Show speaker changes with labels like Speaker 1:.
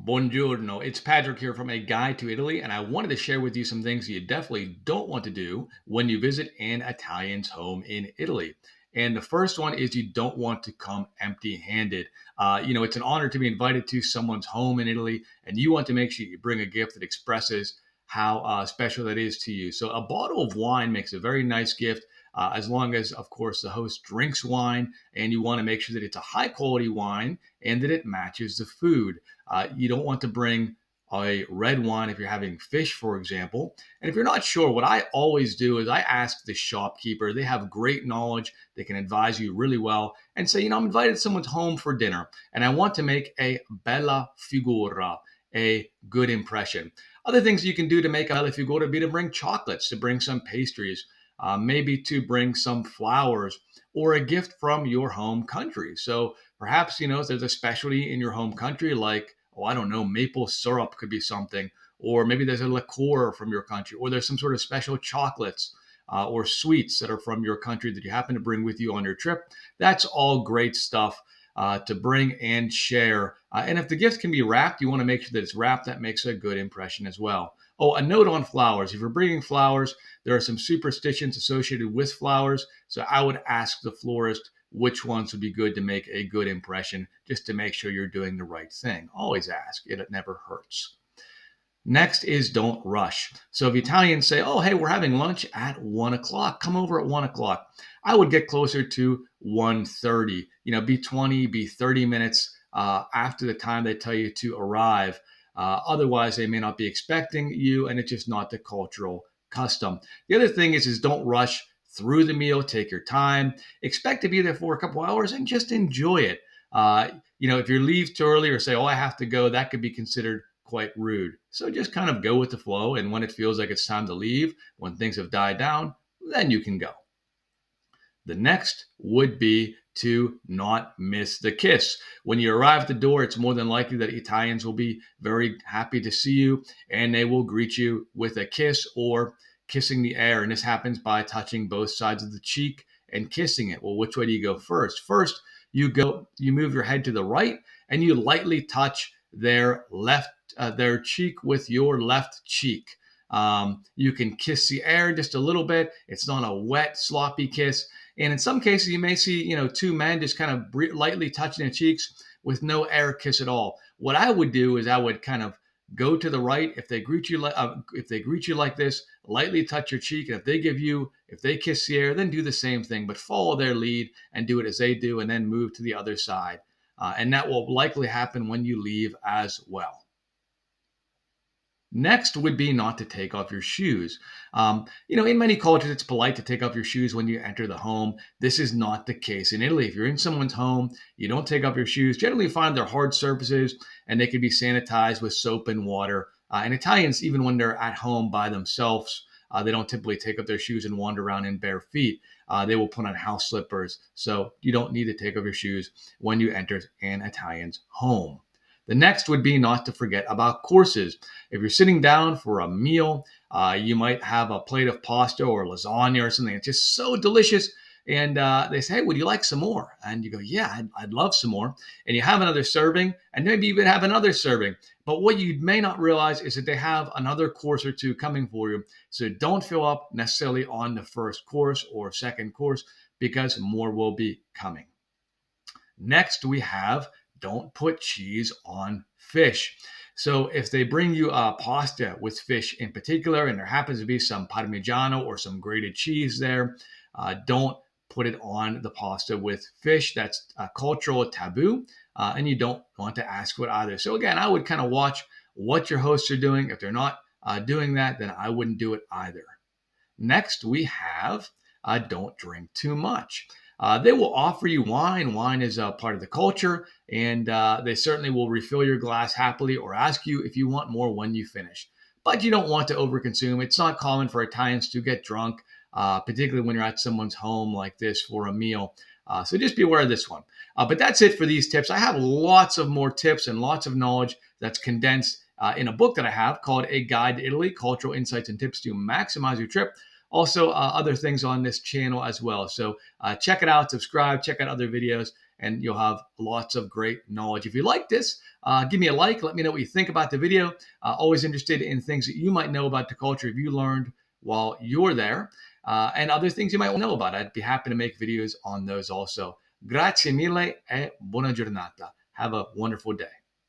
Speaker 1: Buongiorno. It's Patrick here from A Guide to Italy, and I wanted to share with you some things you definitely don't want to do when you visit an Italian's home in Italy. And the first one is you don't want to come empty handed. It's an honor to be invited to someone's home in Italy, and you want to make sure you bring a gift that expresses how special that is to you. So, a bottle of wine makes a very nice gift. As long as, of course, the host drinks wine, and you want to make sure that it's a high quality wine and that it matches the food. You don't want to bring a red wine if you're having fish, for example. And if you're not sure, what I always do is I ask the shopkeeper. They have great knowledge. They can advise you really well and say, I'm invited someone's home for dinner and I want to make a bella figura, a good impression. Other things you can do to make a bella figura would be to bring chocolates, to bring some pastries, maybe to bring some flowers or a gift from your home country. So perhaps, if there's a specialty in your home country, like, I don't know, maple syrup could be something, or maybe there's a liqueur from your country, or there's some sort of special chocolates or sweets that are from your country that you happen to bring with you on your trip. That's all great stuff to bring and share. And if the gift can be wrapped, you want to make sure that it's wrapped. That makes a good impression as well. Oh, a note on flowers. If you're bringing flowers, there are some superstitions associated with flowers. So I would ask the florist which ones would be good to make a good impression, just to make sure you're doing the right thing. Always ask. It never hurts. Next is don't rush. So if Italians say, oh, hey, we're having lunch at 1 o'clock, come over at 1 o'clock. I would get closer to 1:30. Be 20, be 30 minutes after the time they tell you to arrive. Otherwise, they may not be expecting you, and it's just not the cultural custom. The other thing is don't rush through the meal. Take your time. Expect to be there for a couple hours and just enjoy it. If you leave too early or say, oh, I have to go, that could be considered quite rude. So just kind of go with the flow. And when it feels like it's time to leave, when things have died down, then you can go. The next would be to not miss the kiss. When you arrive at the door, it's more than likely that Italians will be very happy to see you and they will greet you with a kiss or kissing the air. And this happens by touching both sides of the cheek and kissing it. Well, which way do you go first? First, you move your head to the right and you lightly touch their cheek with your left cheek. You can kiss the air just a little bit. It's not a wet, sloppy kiss. And in some cases, you may see, two men just kind of lightly touching their cheeks with no air kiss at all. What I would do is I would kind of go to the right. If they greet you like this, lightly touch your cheek. And if they kiss the air, then do the same thing, but follow their lead and do it as they do, and then move to the other side. And that will likely happen when you leave as well. Next would be not to take off your shoes. In many cultures, it's polite to take off your shoes when you enter the home. This is not the case in Italy. If you're in someone's home, you don't take off your shoes. Generally, find they're hard surfaces and they can be sanitized with soap and water. And Italians, even when they're at home by themselves, they don't typically take off their shoes and wander around in bare feet. They will put on house slippers. So you don't need to take off your shoes when you enter an Italian's home. The next would be not to forget about courses. If you're sitting down for a meal, you might have a plate of pasta or lasagna or something. It's just so delicious. And they say, hey, would you like some more? And you go, yeah, I'd love some more. And you have another serving and maybe even have another serving. But what you may not realize is that they have another course or two coming for you. So don't fill up necessarily on the first course or second course because more will be coming. Next, we have don't put cheese on fish. So if they bring you a pasta with fish in particular, and there happens to be some Parmigiano or some grated cheese there, don't put it on the pasta with fish. That's a cultural taboo, and you don't want to ask for it either. So again, I would kind of watch what your hosts are doing. If they're not doing that, then I wouldn't do it either. Next, we have don't drink too much. They will offer you wine. Wine is a part of the culture, and they certainly will refill your glass happily or ask you if you want more when you finish. But you don't want to overconsume. It's not common for Italians to get drunk, particularly when you're at someone's home like this for a meal. So just be aware of this one. But that's it for these tips. I have lots of more tips and lots of knowledge that's condensed in a book that I have called A Guide to Italy, Cultural Insights and Tips to Maximize Your Trip. Also, other things on this channel as well. So check it out, subscribe, check out other videos, and you'll have lots of great knowledge. If you like this, give me a like. Let me know what you think about the video. Always interested in things that you might know about the culture if you learned while you're there, and other things you might know about. I'd be happy to make videos on those also. Grazie mille e buona giornata. Have a wonderful day.